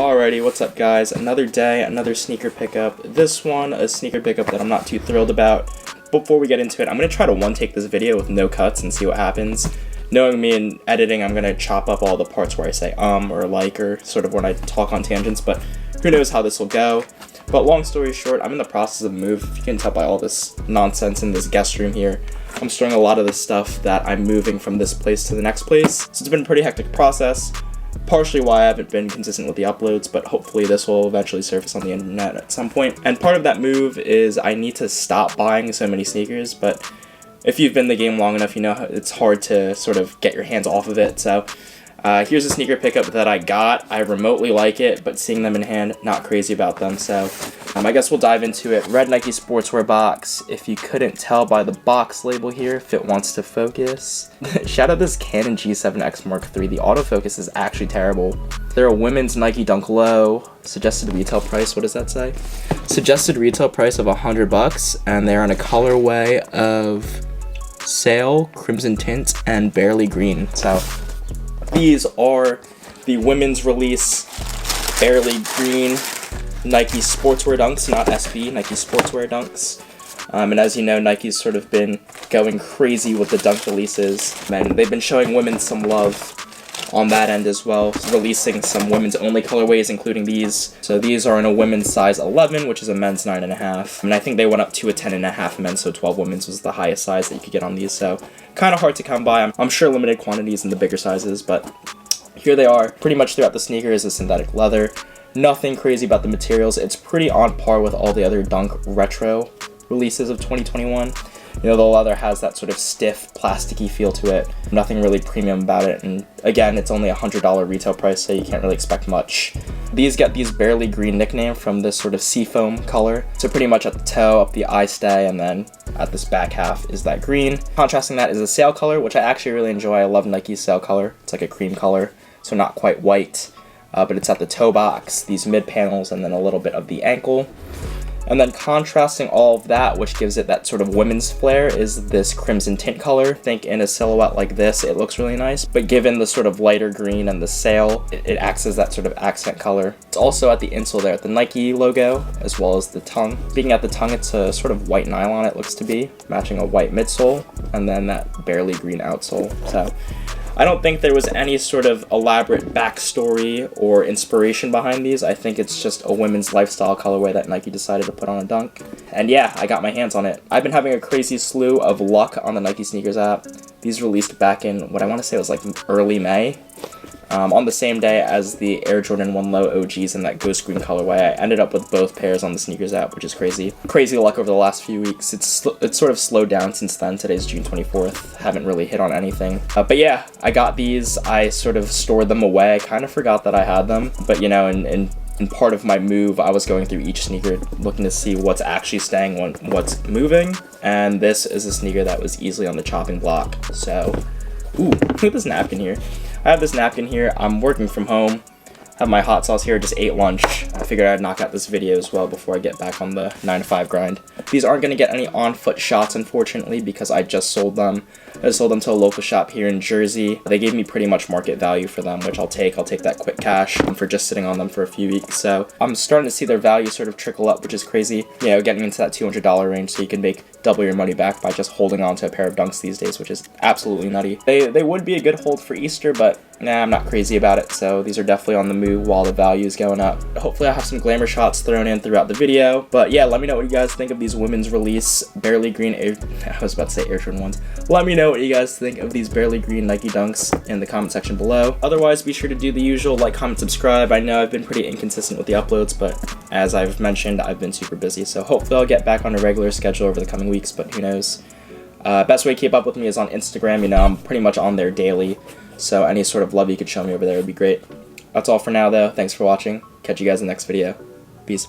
Alrighty, what's up guys? Another day, another sneaker pickup. This one, a sneaker pickup that I'm not too thrilled about. Before we get into it, I'm going to try to one-take this video with no cuts and see what happens. Knowing me in editing, I'm going to chop up all the parts where I say or like, or sort of when I talk on tangents, but who knows how this will go. But long story short, I'm in the process of a move. If you can tell by all this nonsense in this guest room here, I'm storing a lot of the stuff that I'm moving from this place to the next place. So it's been a pretty hectic process. Partially why I haven't been consistent with the uploads, but hopefully this will eventually surface on the internet at some point. And part of that move is I need to stop buying so many sneakers, but if you've been in the game long enough, you know it's hard to sort of get your hands off of it. So here's a sneaker pickup that I got. I remotely like it, but seeing them in hand, not crazy about them. So I guess we'll dive into it. Red Nike sportswear box. If you couldn't tell by the box label here, if it wants to focus. Shout out this Canon G7X Mark III. The autofocus is actually terrible. They're a women's Nike Dunk Low. Suggested retail price, what does that say? Suggested retail price of $100, and they're on a colorway of Sail, Crimson Tint, and Barely Green. So these are the women's release Barely Green Nike sportswear dunks, not SB, Nike sportswear dunks. And as you know, Nike's sort of been going crazy with the dunk releases, and they've been showing women some love on that end as well, releasing some women's only colorways, including these. So these are in a women's size 11, which is a men's 9.5. And I think they went up to a 10.5 men's, so 12 women's was the highest size that you could get on these. So kind of hard to come by. I'm sure limited quantities in the bigger sizes, but here they are. Pretty much throughout the sneaker is a synthetic leather. Nothing crazy about the materials. It's pretty on par with all the other Dunk retro releases of 2021. You know, the leather has that sort of stiff, plasticky feel to it. Nothing really premium about it. And again, it's only $100 retail price, so you can't really expect much. These get these Barely Green nickname from this sort of seafoam color. So pretty much at the toe, up the eye stay, and then at this back half is that green. Contrasting that is a sail color, which I actually really enjoy. I love Nike's sail color. It's like a cream color, so not quite white. But it's at the toe box, these mid panels, and then a little bit of the ankle. And then contrasting all of that, which gives it that sort of women's flair, is this crimson tint color. Think in a silhouette like this, it looks really nice. But given the sort of lighter green and the sail, it acts as that sort of accent color. It's also at the insole there, at the Nike logo, as well as the tongue. Speaking at the tongue, it's a sort of white nylon, it looks to be, matching a white midsole, and then that Barely Green outsole. So I don't think there was any sort of elaborate backstory or inspiration behind these. I think it's just a women's lifestyle colorway that Nike decided to put on a dunk. And yeah, I got my hands on it. I've been having a crazy slew of luck on the Nike Sneakers app. These released back in, what I want to say was like early May. On the same day as the Air Jordan 1 Low OGs in that ghost green colorway. I ended up with both pairs on the Sneakers app, which is crazy. Crazy luck over the last few weeks. It's sort of slowed down since then. Today's June 24th. Haven't really hit on anything. But yeah, I got these. I sort of stored them away. I kind of forgot that I had them. But you know, in part of my move, I was going through each sneaker looking to see what's actually staying, what's moving. And this is a sneaker that was easily on the chopping block. So, ooh, look at this napkin here. I have this napkin here. I'm working from home. Have my hot sauce here. Just ate lunch. I figured I'd knock out this video as well before I get back on the 9 to 5 grind. These aren't going to get any on-foot shots, unfortunately, because I just sold them. I sold them to a local shop here in Jersey. They gave me pretty much market value for them, which I'll take. I'll take that quick cash for just sitting on them for a few weeks. So I'm starting to see their value sort of trickle up, which is crazy. You know, getting into that $200 range, so you can make double your money back by just holding on to a pair of dunks these days, which is absolutely nutty. They would be a good hold for Easter, but nah, I'm not crazy about it. So these are definitely on the move while the value is going up. Hopefully I'll have some glamour shots thrown in throughout the video. But yeah, let me know what you guys think of these women's release Barely Green I was about to say Air Jordan 1s. Let me know what you guys think of these Barely Green Nike dunks in the comment section below. Otherwise, be sure to do the usual, like, comment, subscribe. I know I've been pretty inconsistent with the uploads, but as I've mentioned, I've been super busy. So hopefully I'll get back on a regular schedule over the coming weeks, but who knows. Best way to keep up with me is on Instagram. You know, I'm pretty much on there daily. So any sort of love you could show me over there would be great. That's all for now, though. Thanks for watching. Catch you guys in the next video. Peace.